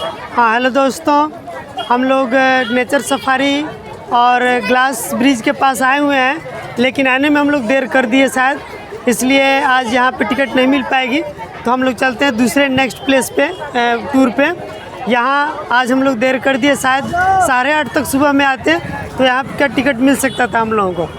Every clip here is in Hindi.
हाँ हेलो दोस्तों, हम लोग नेचर सफारी और ग्लास ब्रिज के पास आए हुए हैं, लेकिन आने में हम लोग देर कर दिए शायद, इसलिए आज यहाँ पे टिकट नहीं मिल पाएगी। तो हम लोग चलते हैं दूसरे नेक्स्ट प्लेस पे टूर पे। यहाँ आज हम लोग देर कर दिए, शायद 8:30 तक सुबह में आते तो यहाँ का टिकट मिल सकता था हम लोगों को।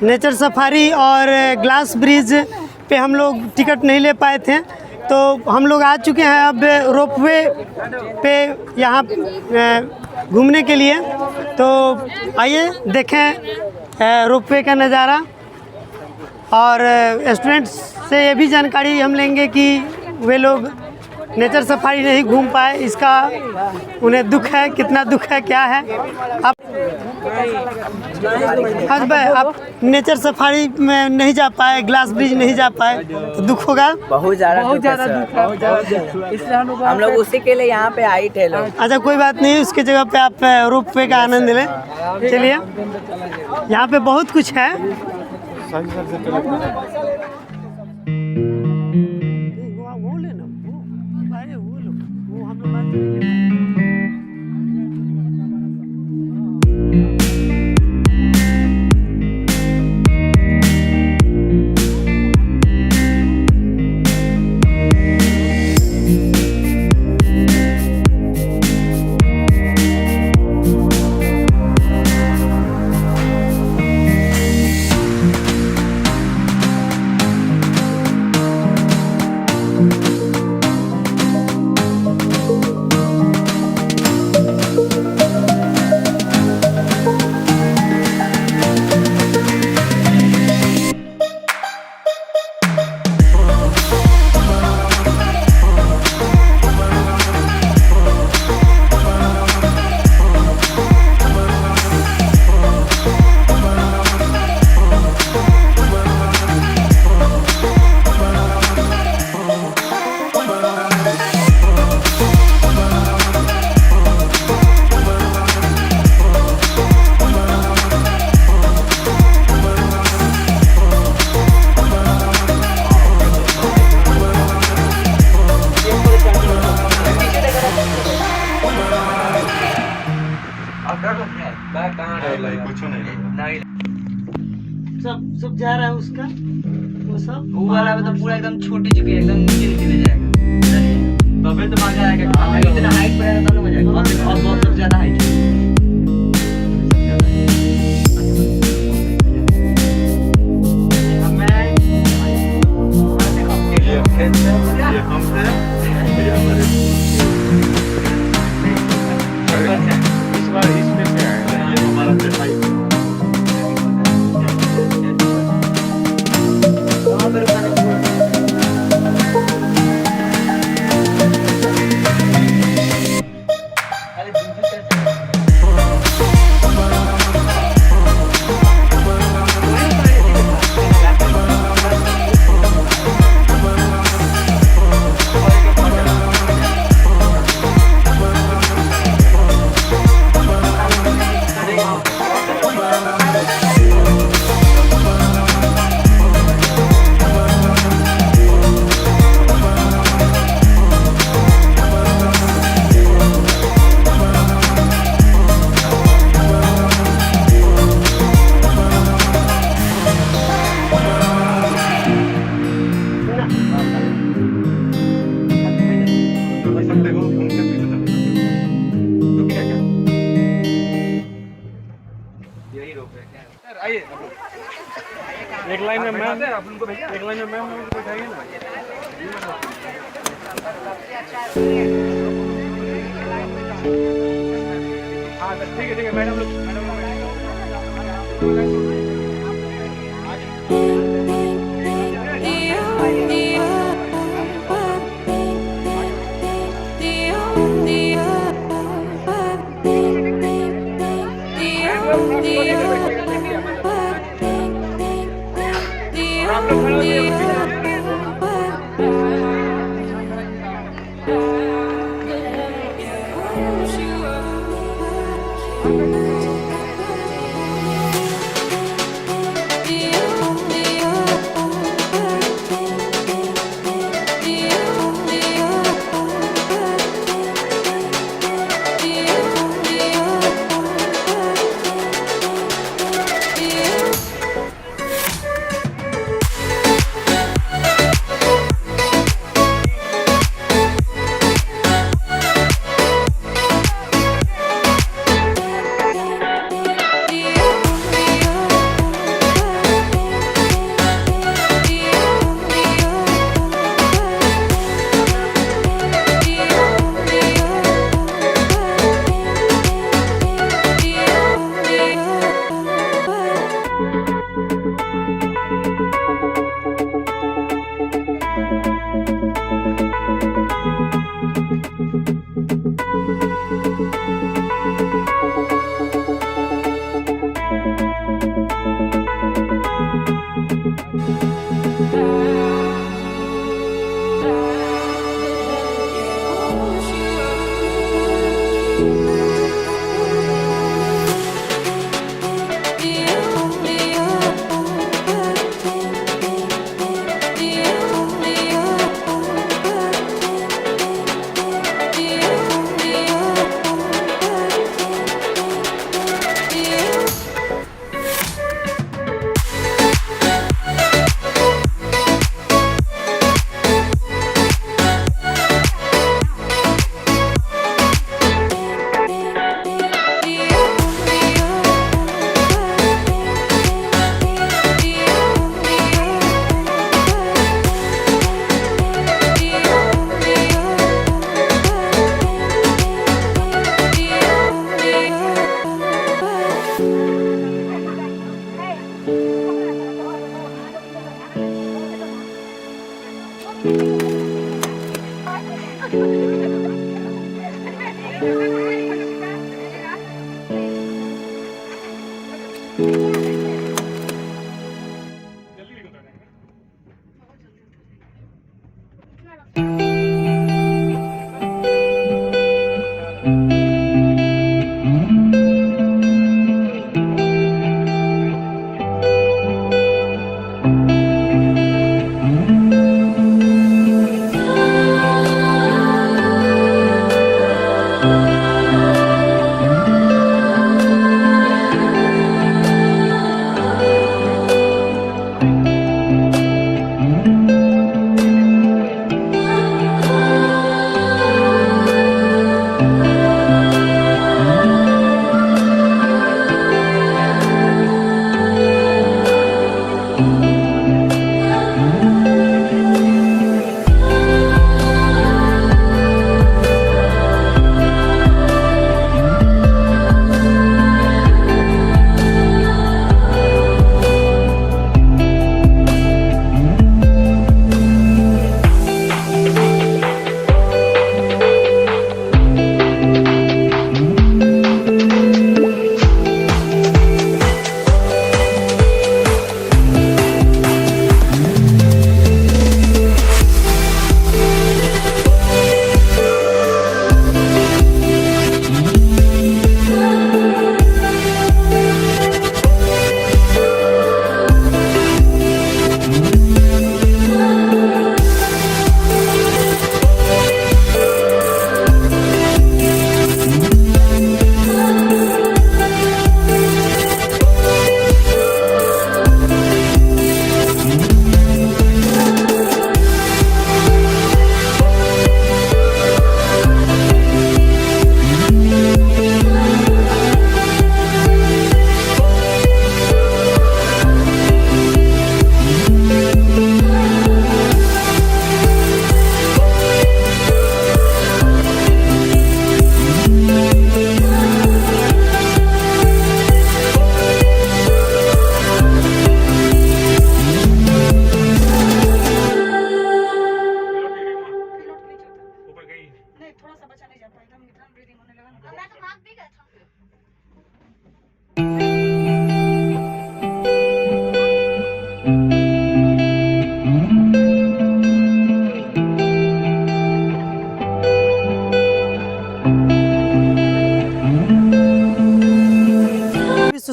नेचर सफारी और ग्लास ब्रिज पे हम लोग टिकट नहीं ले पाए थे, तो हम लोग आ चुके हैं अब रोपवे पे यहाँ घूमने के लिए। तो आइए देखें रोपवे का नज़ारा, और स्टूडेंट्स से ये भी जानकारी हम लेंगे कि वे लोग नेचर सफारी नहीं घूम पाए, इसका उन्हें दुख है, कितना दुख है, क्या है। आप हाँ भाई, आप नेचर सफारी में नहीं जा पाए, ग्लास ब्रिज नहीं जा पाए, तो दुख होगा। बहुत ज़्यादा दुख है, इसलिए हम लोग उसी के लिए यहाँ पे आई थे लोग। अच्छा कोई बात नहीं, उसके जगह पे आप रोपवे का आनंद लें। चलिए, यहाँ पे बहुत कुछ है। सब जा रहा है उसका, वो वाला तो पूरा एकदम छोटी चुकी है, एकदम नीचे नीचे ले जाएगा, तबे तो मजा आएगा। इतना हाइट पर आएगा तब तो मजा आएगा, और बहुत ज्यादा हाइट है। एक लाइन में मैम, एक लाइन में मैम बैठाइए ना। हाँ ठीक है मैडम लोग।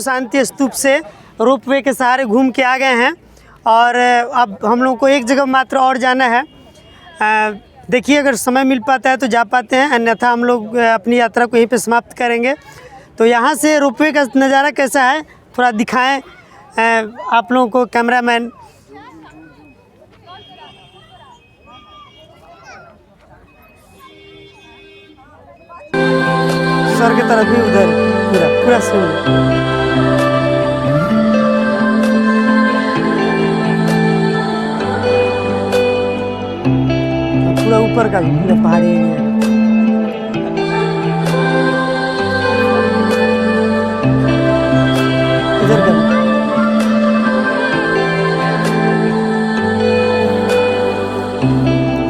शांति स्तूप से रोपवे के सहारे घूम के आ गए हैं और अब हम लोग को एक जगह मात्र और जाना है। देखिए अगर समय मिल पाता है तो जा पाते हैं, अन्यथा हम लोग अपनी यात्रा को यहीं पे समाप्त करेंगे। तो यहाँ से रोपवे का नज़ारा कैसा है थोड़ा दिखाएं आप लोगों को कैमरामैन। सर की तरफ भी उधर पूरा पूरा सीन पूरा ऊपर का भी पहाड़ी एरिया है। इधर का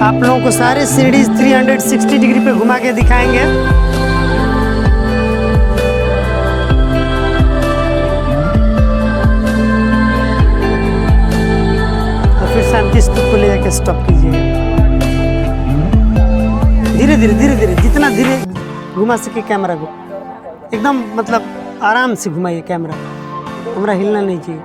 आप लोगों को सारे सीढ़ी 360 डिग्री पे घुमा के दिखाएंगे। शांति स्तूप को ले जाके स्टॉप कीजिएगा। धीरे धीरे धीरे धीरे, जितना धीरे घुमा सके कैमरा को, एकदम मतलब आराम से घुमाइए कैमरा, कैमरा हिलना नहीं चाहिए।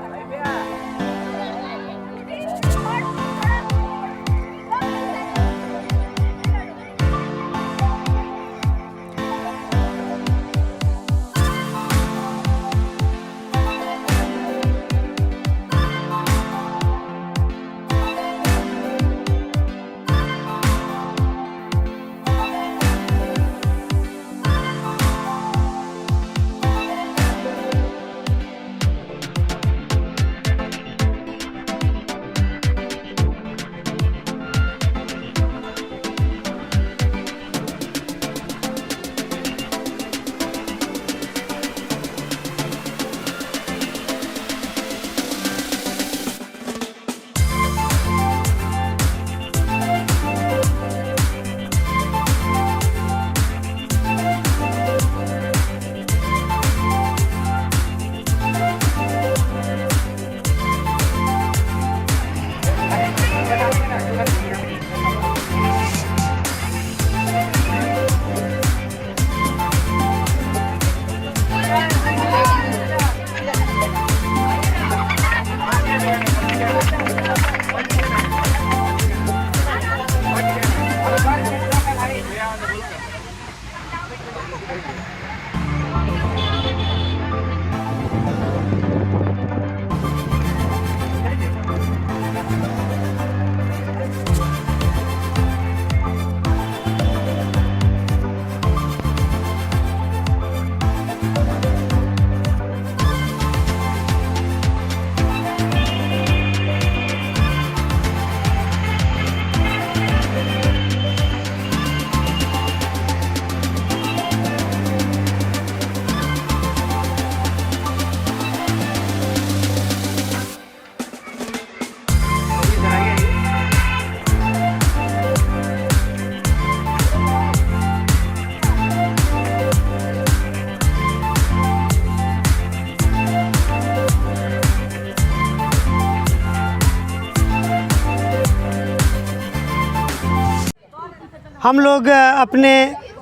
हम लोग अपने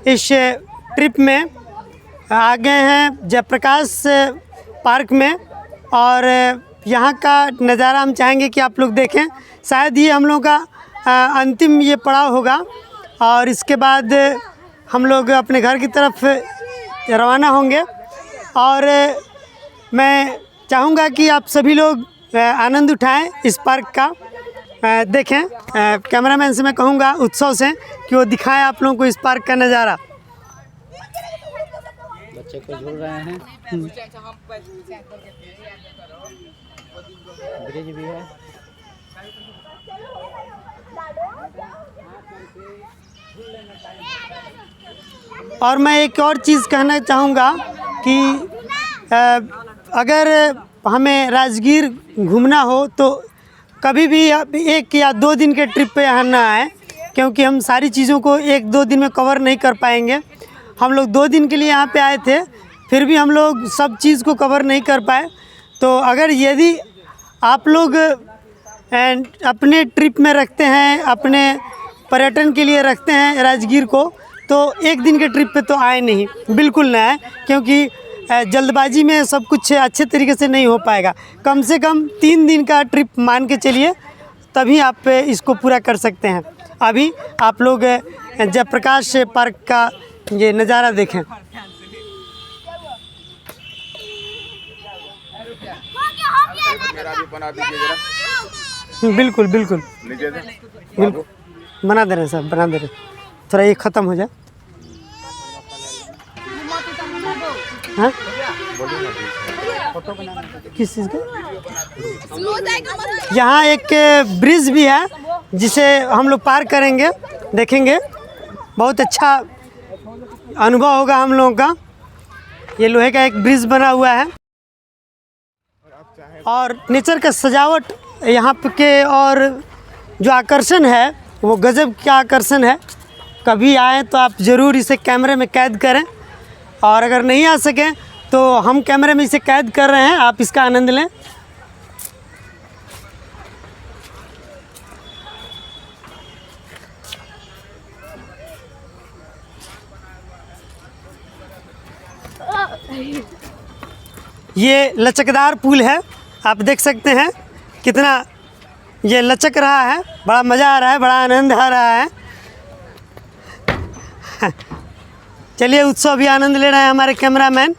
इस ट्रिप में आ गए हैं जयप्रकाश पार्क में, और यहाँ का नज़ारा हम चाहेंगे कि आप लोग देखें। शायद ये हम लोगों का अंतिम ये पड़ाव होगा, और इसके बाद हम लोग अपने घर की तरफ रवाना होंगे। और मैं चाहूँगा कि आप सभी लोग आनंद उठाएं इस पार्क का। देखें, कैमरामैन से मैं कहूँगा उत्सव से कि वो दिखाएं आप लोगों को इस पार्क का नज़ारा। बच्चे को झूल रहे हैं, ब्रिज भी है। और मैं एक और चीज़ कहना चाहूँगा कि अगर हमें राजगीर घूमना हो तो कभी भी 1 या 2 दिन के ट्रिप पे यहाँ ना आए, क्योंकि हम सारी चीज़ों को 1-2 दिन में कवर नहीं कर पाएंगे। हम लोग 2 दिन के लिए यहाँ पे आए थे, फिर भी हम लोग सब चीज़ को कवर नहीं कर पाए। तो अगर यदि आप लोग अपने ट्रिप में रखते हैं, अपने पर्यटन के लिए रखते हैं राजगीर को, तो 1 दिन के ट्रिप पे तो आए नहीं, बिल्कुल ना आए, क्योंकि जल्दबाजी में सब कुछ अच्छे तरीके से नहीं हो पाएगा। कम से कम 3 दिन का ट्रिप मान के चलिए, तभी आप इसको पूरा कर सकते हैं। अभी आप लोग जयप्रकाश पार्क का ये नज़ारा देखें। बिल्कुल बिल्कुल बिल्कुल बना दे रहे हैं सर, बना दे रहे हैं। थोड़ा ये ख़त्म हो जाए। हाँ, किस चीज़ का? यहाँ एक ब्रिज भी है जिसे हम लोग पार करेंगे, देखेंगे। बहुत अच्छा अनुभव होगा हम लोगों का। ये लोहे का एक ब्रिज बना हुआ है, और नेचर का सजावट यहाँ के, और जो आकर्षण है वो गजब का आकर्षण है। कभी आए तो आप ज़रूर इसे कैमरे में कैद करें, और अगर नहीं आ सकें तो हम कैमरे में इसे कैद कर रहे हैं, आप इसका आनंद लें। ये लचकदार पुल है, आप देख सकते हैं कितना ये लचक रहा है। बड़ा मज़ा आ रहा है, बड़ा आनंद आ रहा है। चलिए उत्सव भी आनंद ले रहे हैं हमारे कैमरामैन।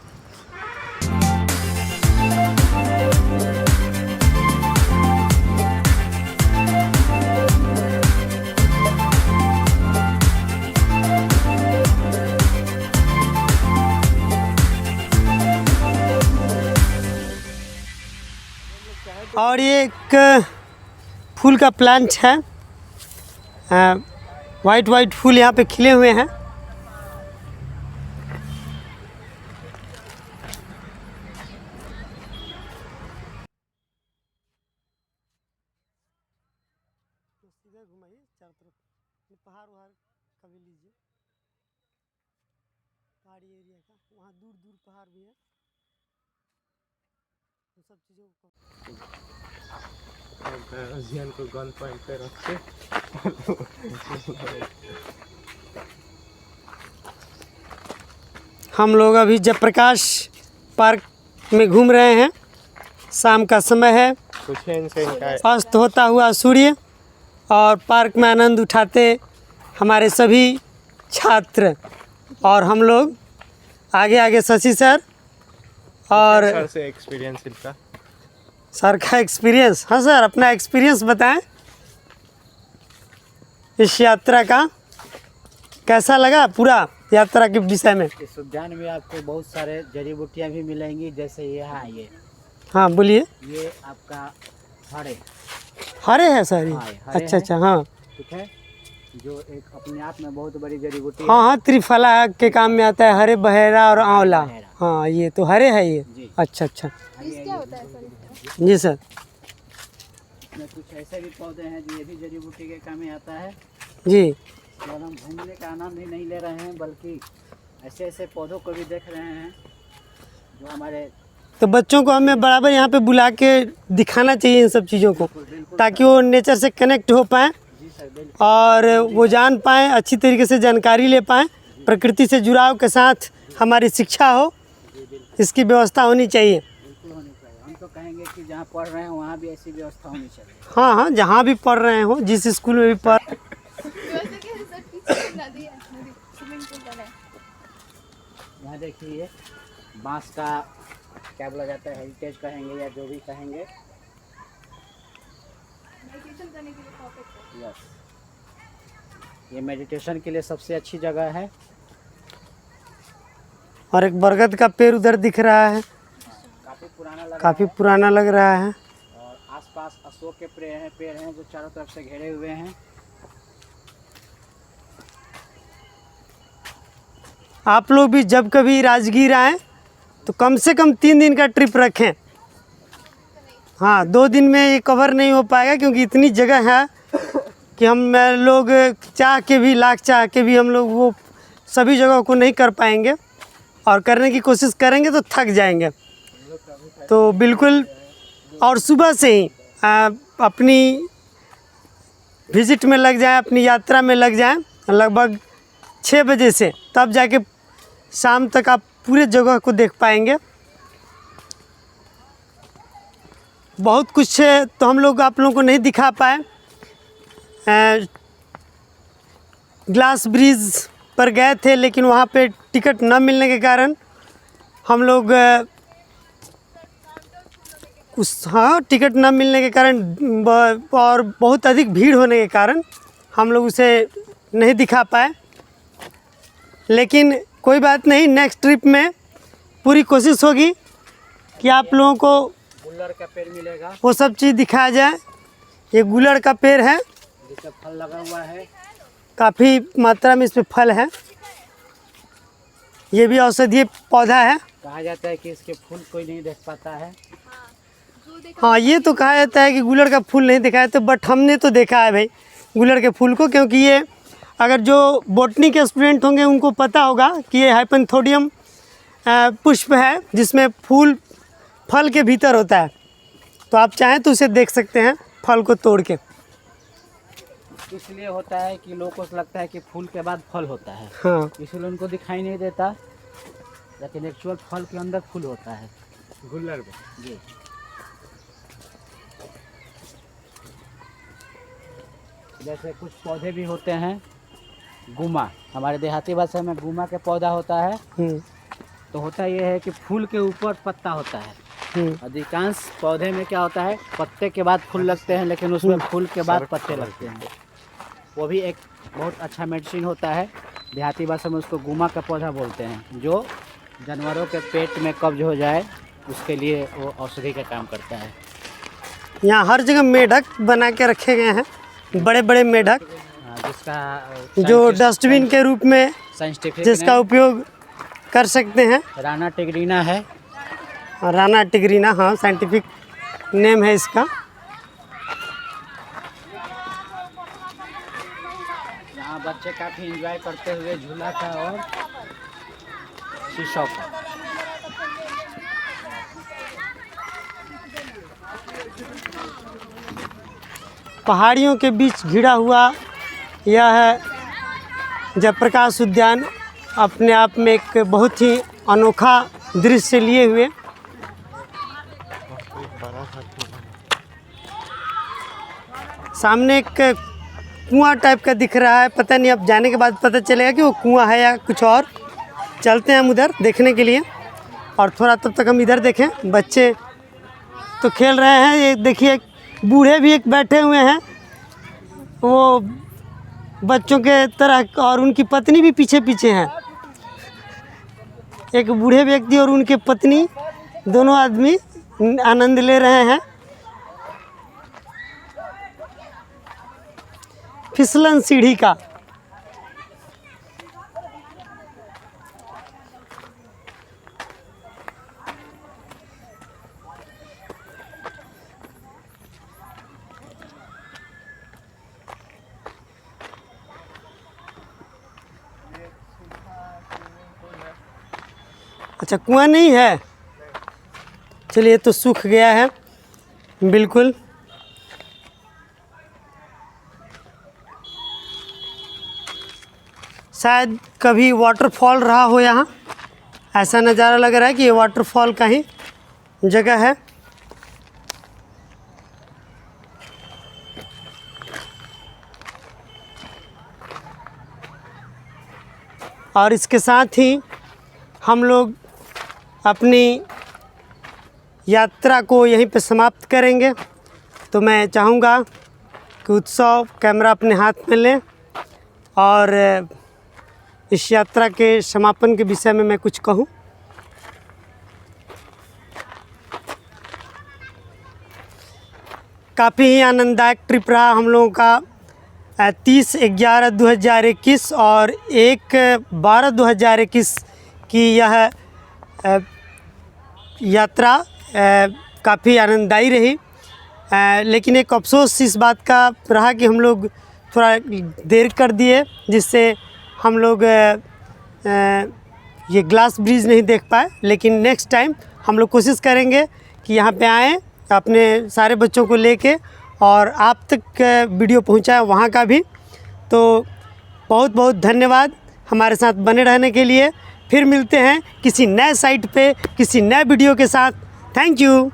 और ये एक फूल का प्लांट है, वाइट वाइट फूल यहाँ पे खिले हुए हैं। पहाड़ कभी लीजिए, पहाड़ी एरिया का, वहाँ दूर दूर पहाड़ भी है। तो सब चीज़ों को गन पॉइंट पे रखते। हम लोग अभी जयप्रकाश पार्क में घूम रहे हैं। शाम का समय है, अस्त होता हुआ सूर्य, और पार्क में आनंद उठाते हमारे सभी छात्र और हम लोग। आगे आगे शशि सर और सर से एक्सपीरियंस इनका। सर का एक्सपीरियंस, हाँ सर अपना एक्सपीरियंस बताएं इस यात्रा का, कैसा लगा पूरा यात्रा के विषय में। इस उद्यान में आपको बहुत सारे जड़ी बूटियाँ भी मिलेंगी, जैसे ये हाँ बोलिए। ये आपका हरे है सर ये? हाँ, हरे अच्छा है। अच्छा, हाँ ठीक है, जो एक अपने आप में बहुत बड़ी जड़ी बूटी हाँ हाँ, त्रिफला के काम में आता है, हरे बहेरा और आंवला। हाँ ये तो हरे है ये। जी। अच्छा अच्छा क्या होता है सर? जी सर। इसमें कुछ ऐसे भी पौधे हैं जो ये भी जड़ी बूटी के काम में आता है। जी और हम घूमने का आनंद ही नहीं ले रहे हैं, बल्कि ऐसे ऐसे पौधों को भी देख रहे हैं जो हमारे। तो बच्चों को हमें बराबर यहाँ पे बुला के दिखाना चाहिए इन सब चीज़ों को, ताकि वो नेचर से कनेक्ट हो पाएँ जी सर, बिल्कुल। और वो जान पाएँ, अच्छी तरीके से जानकारी ले पाएँ। प्रकृति से जुड़ाव के साथ हमारी शिक्षा हो, इसकी व्यवस्था होनी चाहिए। बिल्कुल होनी चाहिए। हम तो कहेंगे कि जहाँ पढ़ रहे हैं वहाँ भी ऐसी व्यवस्था होनी चाहिए। हाँ हाँ, जहाँ भी पढ़ रहे हो, जिस स्कूल में भी पढ़। यहाँ देखिए बांस का क्या बोला जाता है, हेरिटेज कहेंगे या जो भी कहेंगे। यस, ये मेडिटेशन के लिए सबसे अच्छी जगह है। और एक बरगद का पेड़ उधर दिख रहा है, काफ़ी पुराना लग काफ़ी रहा है। पुराना लग रहा है। और आसपास अशोक के पेड़ हैं जो चारों तरफ से घेरे हुए हैं। आप लोग भी जब कभी राजगीर आएँ तो कम से कम 3 दिन का ट्रिप रखें। हाँ, 2 दिन में ये कवर नहीं हो पाएगा, क्योंकि इतनी जगह है कि हम लोग चाह के भी, लाख चाह के भी हम लोग वो सभी जगहों को नहीं कर पाएंगे, और करने की कोशिश करेंगे तो थक जाएंगे। तो बिल्कुल, और सुबह से ही अपनी विज़िट में लग जाएं, अपनी यात्रा में लग जाएं लगभग 6 बजे से, तब जाके शाम तक आप पूरे जगह को देख पाएंगे। बहुत कुछ तो हम लोग आप लोगों को नहीं दिखा पाए। ग्लास ब्रिज पर गए थे, लेकिन वहाँ पे टिकट न मिलने के कारण हम लोग टिकट न मिलने के कारण और बहुत अधिक भीड़ होने के कारण हम लोग उसे नहीं दिखा पाए। लेकिन कोई बात नहीं, नेक्स्ट ट्रिप में पूरी कोशिश होगी कि आप लोगों को गुल्लर का पेड़ मिलेगा, वो सब चीज़ दिखाया जाए। ये गुलड़ का पेड़ है, जिसका फल लगा हुआ है। काफ़ी मात्रा में इसमें फल है। ये भी औषधीय पौधा है। कहा जाता है कि इसके फूल कोई नहीं देख पाता है। हाँ, ये तो कहा जाता है कि गुलड़ का फूल नहीं देखा है, तो बट हमने तो देखा है भाई गुलड़ के फूल को, क्योंकि ये अगर जो बॉटनी के स्टूडेंट होंगे उनको पता होगा कि ये हाइपैन्थोडियम पुष्प है, जिसमें फल के भीतर होता है। तो आप चाहें तो उसे देख सकते हैं, फल को तोड़ के। इसलिए होता है कि लोगों को लगता है कि फूल के बाद फल होता है, हाँ इसलिए उनको दिखाई नहीं देता। लेकिन एक्चुअल फल के अंदर फूल होता है। गुल्लर पे जी। जैसे कुछ पौधे भी होते हैं, गुमा, हमारे देहाती भाषा में गुमा के पौधा होता है। तो होता ये है कि फूल के ऊपर पत्ता होता है। अधिकांश पौधे में क्या होता है, पत्ते के बाद फूल लगते हैं, लेकिन उसमें फूल के बाद पत्ते लगते हैं। वो भी एक बहुत अच्छा मेडिसिन होता है। देहाती भाषा में उसको गुमा का पौधा बोलते हैं, जो जानवरों के पेट में कब्ज हो जाए उसके लिए वो औषधि का काम करता है। यहाँ हर जगह मेढक बना के रखे गए हैं, बड़े बड़े मेढक, जिसका जो डस्टबिन के रूप में साइंटिफिक जिसका उपयोग कर सकते हैं। राना टिगरीना है। राना टिगरीना, हाँ साइंटिफिक नेम है इसका। यहाँ बच्चे काफ़ी एंजॉय करते हुए झूला का और शीशों का। पहाड़ियों के बीच घिरा हुआ यह है जयप्रकाश उद्यान, अपने आप में एक बहुत ही अनोखा दृश्य लिए हुए। सामने एक कुआं टाइप का दिख रहा है, पता नहीं, अब जाने के बाद पता चलेगा कि वो कुआं है या कुछ और। चलते हैं हम उधर देखने के लिए, और थोड़ा तब तक हम इधर देखें। बच्चे तो खेल रहे हैं, ये देखिए बूढ़े भी एक बैठे हुए हैं, वो बच्चों के तरह, और उनकी पत्नी भी पीछे पीछे हैं। एक बूढ़े व्यक्ति और उनके पत्नी, दोनों आदमी आनंद ले रहे हैं। फिसलन सीढ़ी का। अच्छा, कुआं नहीं है, चलिए तो सूख गया है बिल्कुल। शायद कभी वाटरफॉल रहा हो यहाँ, ऐसा नज़ारा लग रहा है कि ये वाटरफॉल का ही जगह है। और इसके साथ ही हम लोग अपनी यात्रा को यहीं पे समाप्त करेंगे। तो मैं चाहूँगा कि उत्सव कैमरा अपने हाथ में लें और इस यात्रा के समापन के विषय में मैं कुछ कहूँ। काफ़ी ही आनंददायक ट्रिप रहा हम लोगों का। 30/11/2021 और 1/12/2021 की यह यात्रा काफ़ी आनंददायी रही। लेकिन एक अफसोस इस बात का रहा कि हम लोग थोड़ा देर कर दिए, जिससे हम लोग ये ग्लास ब्रिज नहीं देख पाए। लेकिन नेक्स्ट टाइम हम लोग कोशिश करेंगे कि यहाँ पे आएँ, अपने सारे बच्चों को लेके, और आप तक वीडियो पहुँचाए वहाँ का भी। तो बहुत बहुत धन्यवाद हमारे साथ बने रहने के लिए। फिर मिलते हैं किसी नए साइट पे, किसी नए वीडियो के साथ। Thank you.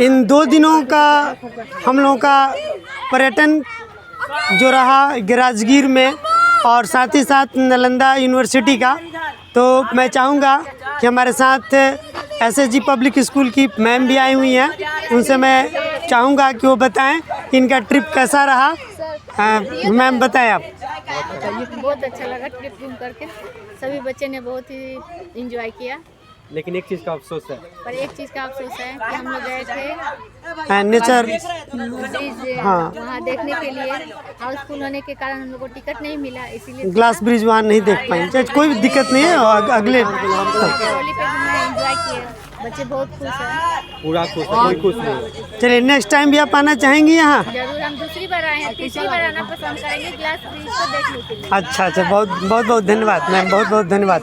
इन 2 दिनों का हम लोगों का पर्यटन जो रहा राजगीर में, और साथ ही साथ नालंदा यूनिवर्सिटी का, तो मैं चाहूँगा कि हमारे साथ SSG पब्लिक स्कूल की मैम भी आई हुई हैं। उनसे मैं चाहूँगा कि वो बताएं कि इनका ट्रिप कैसा रहा। मैम बताएं आप। बहुत अच्छा लगा ट्रिप घूम करके, सभी बच्चे ने बहुत ही एंजॉय किया। लेकिन एक चीज़ का अफसोस है, पर एक चीज़ का अफसोस है कि हम लोग गए थे नेचर, ब्रिज हाँ, वहाँ देखने के लिए, हाउसफुल होने के कारण हम लोग को टिकट नहीं मिला, इसीलिए ग्लास ब्रिज वहाँ नहीं देख पाएंगे। कोई भी दिक्कत नहीं है, अगले ट्रॉली पे घूमना एंजॉय किए, बच्चे बहुत खुश हैं। पूरा खुश है, कोई खुश नहीं। चलिए नेक्स्ट टाइम भी आप आना चाहेंगी यहाँ? जरूर, हम दूसरी बार आए हैं, तीसरी बार आना पसंद करेंगे ग्लास ब्रिज को देखने के लिए। अच्छा, बहुत बहुत धन्यवाद मैम, बहुत बहुत धन्यवाद।